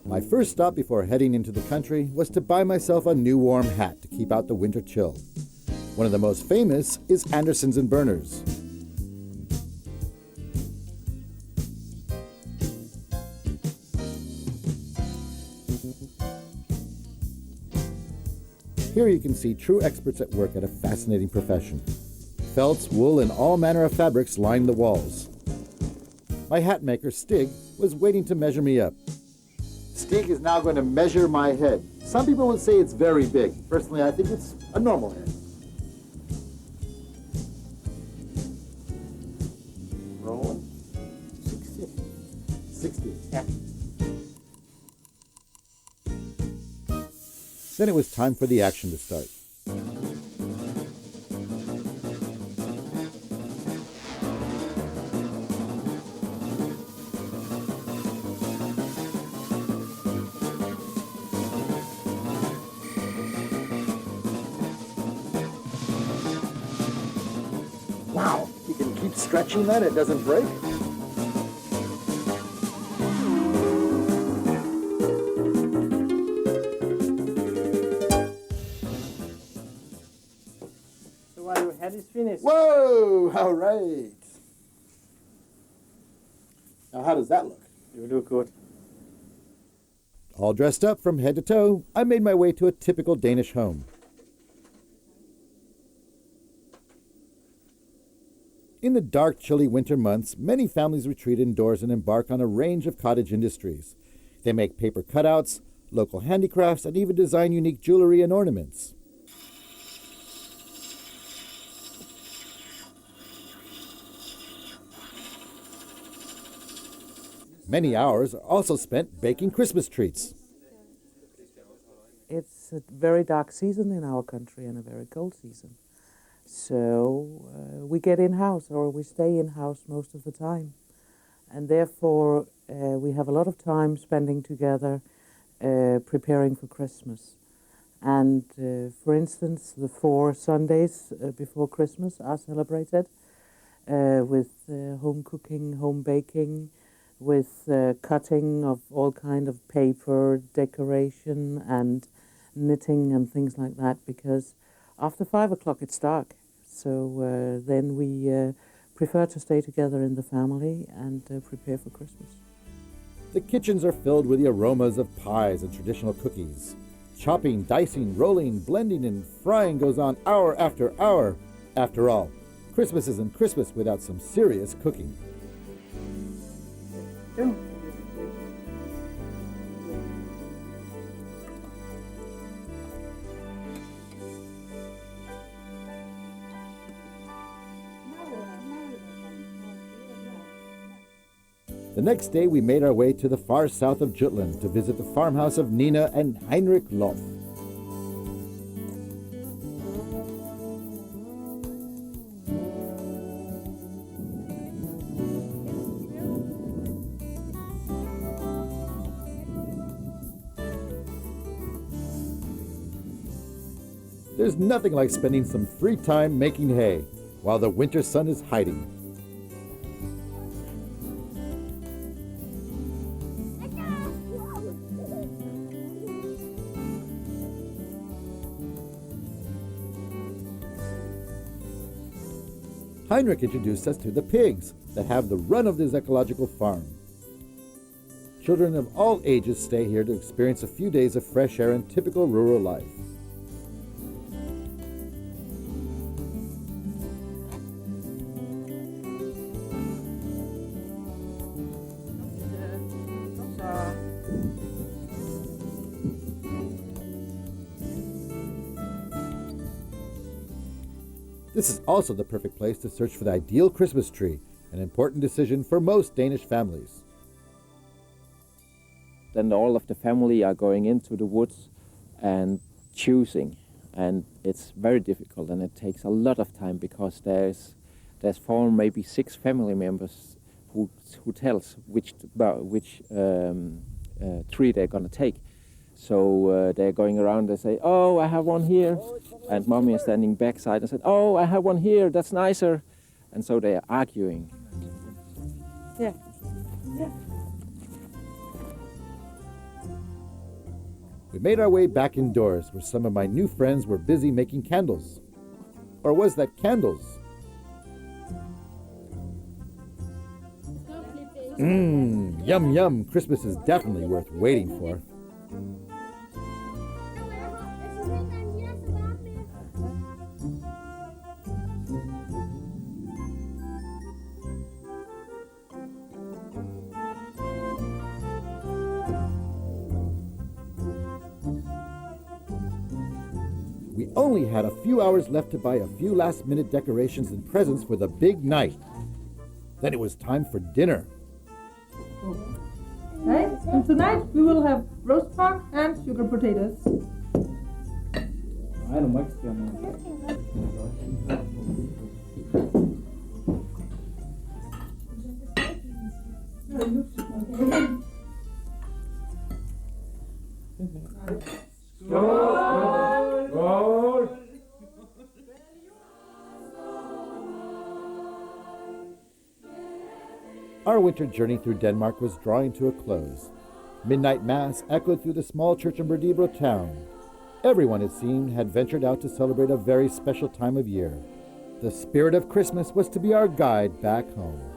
My first stop before heading into the country was to buy myself a new warm hat to keep out the winter chill. One of the most famous is Andersons and Berners. Here you can see true experts at work at a fascinating profession. Felts, wool, and all manner of fabrics line the walls. My hat maker, Stig, was waiting to measure me up. Stig is now going to measure my head. Some people would say it's very big. Personally, I think it's a normal head. Rolling. 60. Yeah. Then it was time for the action to start. Wow, you can keep stretching that, it doesn't break? So while your head is finished. Whoa, all right. Now how does that look? You look good. All dressed up from head to toe, I made my way to a typical Danish home. In the dark, chilly winter months, many families retreat indoors and embark on a range of cottage industries. They make paper cutouts, local handicrafts, and even design unique jewelry and ornaments. Many hours are also spent baking Christmas treats. It's a very dark season in our country and a very cold season. So we get in-house or we stay in-house most of the time. And therefore we have a lot of time spending together preparing for Christmas. And for instance, the 4 Sundays before Christmas are celebrated with home cooking, home baking, with cutting of all kind of paper, decoration and knitting and things like that, because after 5 o'clock it's dark. So then we prefer to stay together in the family and prepare for Christmas. The kitchens are filled with the aromas of pies and traditional cookies. Chopping, dicing, rolling, blending, and frying goes on hour after hour. After all, Christmas isn't Christmas without some serious cooking. Yeah. The next day, we made our way to the far south of Jutland to visit the farmhouse of Nina and Heinrich Loff. There's nothing like spending some free time making hay while the winter sun is hiding. Heinrich introduced us to the pigs that have the run of this ecological farm. Children of all ages stay here to experience a few days of fresh air and typical rural life. This is also the perfect place to search for the ideal Christmas tree, an important decision for most Danish families. Then all of the family are going into the woods and choosing, and it's very difficult and it takes a lot of time because there's 4, maybe 6 family members who tells which tree they're going to take. So they're going around, they say, oh, I have one here. And mommy is standing backside and said, oh, I have one here, that's nicer. And so they are arguing. Yeah. Yeah. We made our way back indoors where some of my new friends were busy making candles. Or was that candles? Yum yum. Christmas is definitely worth waiting for. We only had a few hours left to buy a few last-minute decorations and presents for the big night. Then it was time for dinner. Okay, and tonight we will have roast pork and sugar potatoes. Our winter journey through Denmark was drawing to a close. Midnight Mass echoed through the small church in Berdebro town. Everyone, it seemed, had ventured out to celebrate a very special time of year. The spirit of Christmas was to be our guide back home.